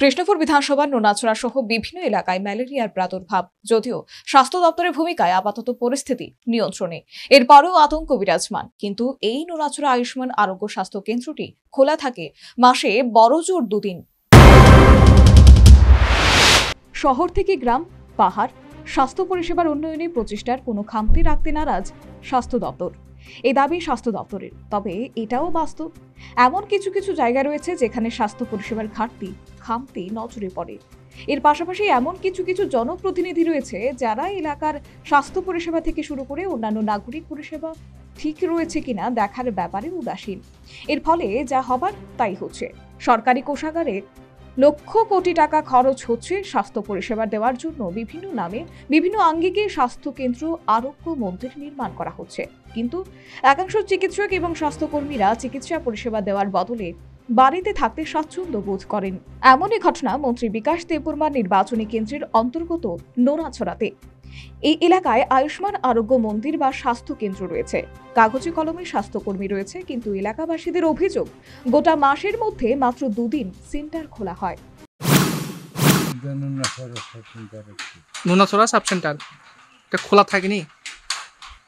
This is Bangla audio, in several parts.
কৃষ্ণপুর বিধানসভার নোনাছড়া সহ বিভিন্ন এলাকায় ম্যালেরিয়ার প্রাদুর্ভাব, যদিও স্বাস্থ্য দপ্তরের ভূমিকায় আপাতত পরিস্থিতি নিয়ন্ত্রণে। এরপরও আতঙ্ক বিরাজমান। কিন্তু এই নোনাছড়া আয়ুষ্মান আরোগ্য স্বাস্থ্য কেন্দ্রটি খোলা থাকে মাসে বড়জোর 2 দিন। শহর থেকে গ্রাম, পাহাড়, স্বাস্থ্য পরিষেবার উন্নয়নে প্রচেষ্টার কোনো খামতি রাখতে নারাজ স্বাস্থ্য দপ্তর। এই দাবি স্বাস্থ্য দপ্তরের, তবে এটাও বাস্তব। এমন কিছু কিছু জায়গা রয়েছে যেখানে স্বাস্থ্য পরিষেবার খামতি নজরে পড়ে। এর পাশাপাশি এমন কিছু কিছু জনপ্রতিনিধি রয়েছে যারা এলাকার স্বাস্থ্য পরিষেবা থেকে শুরু করে অন্যান্য নাগরিক পরিষেবা ঠিক রয়েছে কিনা দেখার ব্যাপারে উদাসীন। এর ফলে যা হবার তাই হচ্ছে। সরকারি কোষাগারে লক্ষ কোটি টাকা খরচ হচ্ছে স্বাস্থ্য পরিষেবা দেওয়ার জন্য। বিভিন্ন নামে বিভিন্ন আঙ্গিকে স্বাস্থ্য কেন্দ্র, আরোগ্য মন্দির নির্মাণ করা হচ্ছে। কিন্তু একাংশ চিকিৎসক এবং স্বাস্থ্যকর্মীরা চিকিৎসা পরিষেবা দেওয়ার বদলে বাড়িতে থাকতে স্বাচ্ছন্দ্য বোধ করেন। এমনই ঘটনা মন্ত্রী বিকাশ দেববর্মার নির্বাচনী কেন্দ্রের অন্তর্গত নোনাছড়াতে। এই এলাকায় আয়ুষ্মান আরোগ্য মন্দির বা স্বাস্থ্য কেন্দ্র রয়েছে। কাগজে কলমে স্বাস্থ্যকর্মী রয়েছে, কিন্তু এলাকাবাসীদের অভিযোগ গোটা মাসের মধ্যে মাত্র 2 দিন সেন্টার খোলা হয়। নোনাছড়া সাব সেন্টার এটা খোলা থাকেনি?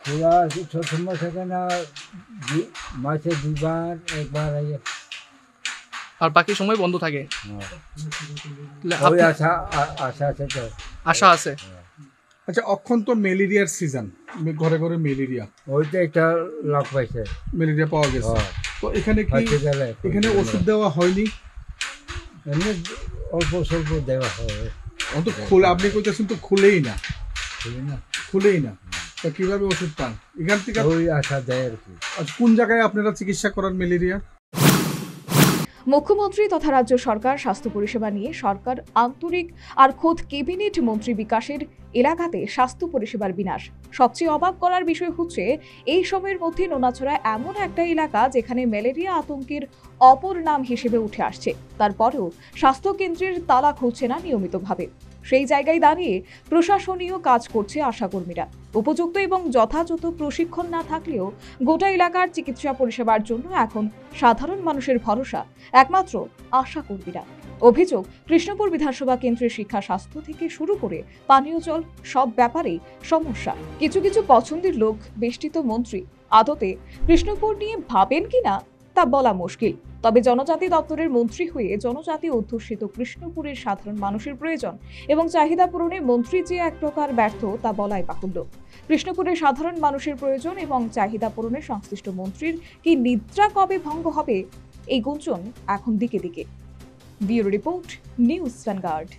খোলা সবসময় থাকে না, মাসে 2বার, 1বার। আর বাকি সময় বন্ধ থাকে। ওই আশা আছে তো। আশা আছে। আচ্ছা, অক্ষণ তো ম্যালেরিয়ার সিজন, ঘরে ঘরে ম্যালেরিয়া, ওইটা একটা লাভ পাইছে, ম্যালেরিয়া পাওয়া গেছে। তো এখানে কি এখানে ওষুধ দেওয়া হয়নি? এমনি অল্প স্বল্প দেওয়া হয়। অন্ত খুলে আপনি কইতেছেন তো খুলেই না। তা কিভাবে ওষুধ পান এখান থেকে? ওই আশা দেয় আর কি। কোন জায়গায় আপনারা চিকিৎসা করান ম্যালেরিয়া? মুখ্যমন্ত্রী তথা রাজ্য সরকার স্বাস্থ্য পরিষেবা নিয়ে সরকার আন্তরিক, আর খোদ ক্যাবিনেট মন্ত্রী বিকাশের এলাকাতে স্বাস্থ্য পরিষেবার বিনাশ। সবচেয়ে অবাক করার বিষয় হচ্ছে এই সময়ের মধ্যে নোনাছড়া এমন একটা এলাকা যেখানে ম্যালেরিয়া আতঙ্কের অপর নাম হিসেবে উঠে আসছে। তারপরেও স্বাস্থ্য কেন্দ্রের তালা খুলছে না নিয়মিতভাবে। সেই জায়গায় দাঁড়িয়ে প্রশাসনীয় কাজ করছে আশাকর্মীরা। উপযুক্ত এবং যথাযথ প্রশিক্ষণ না থাকলেও গোটা এলাকার চিকিৎসা পরিষেবার জন্য এখন সাধারণ মানুষের ভরসা একমাত্র আশাকর্মীরা। অভিযোগ, কৃষ্ণপুর বিধানসভা কেন্দ্রের শিক্ষা, স্বাস্থ্য থেকে শুরু করে পানীয় জল সব ব্যাপারেই সমস্যা। কিছু কিছু পছন্দের লোক বেষ্টিত মন্ত্রী আদতে কৃষ্ণপুর নিয়ে ভাবেন কিনা তা বলা মুশকিল। তবে জনজাতি দপ্তরের মন্ত্রী হয়ে জনজাতি অধ্যুষিত কৃষ্ণপুরের সাধারণ মানুষের প্রয়োজন এবং চাহিদা পূরণে মন্ত্রী যে এক প্রকার ব্যর্থ তা বলাই বাহুল্য। কৃষ্ণপুরের সাধারণ মানুষের প্রয়োজন এবং চাহিদা পূরণে সংশ্লিষ্ট মন্ত্রীর কি নিদ্রা কবে ভঙ্গ হবে, এই গুঞ্জন এখন দিকে দিকে। Bureau report, news vanguard.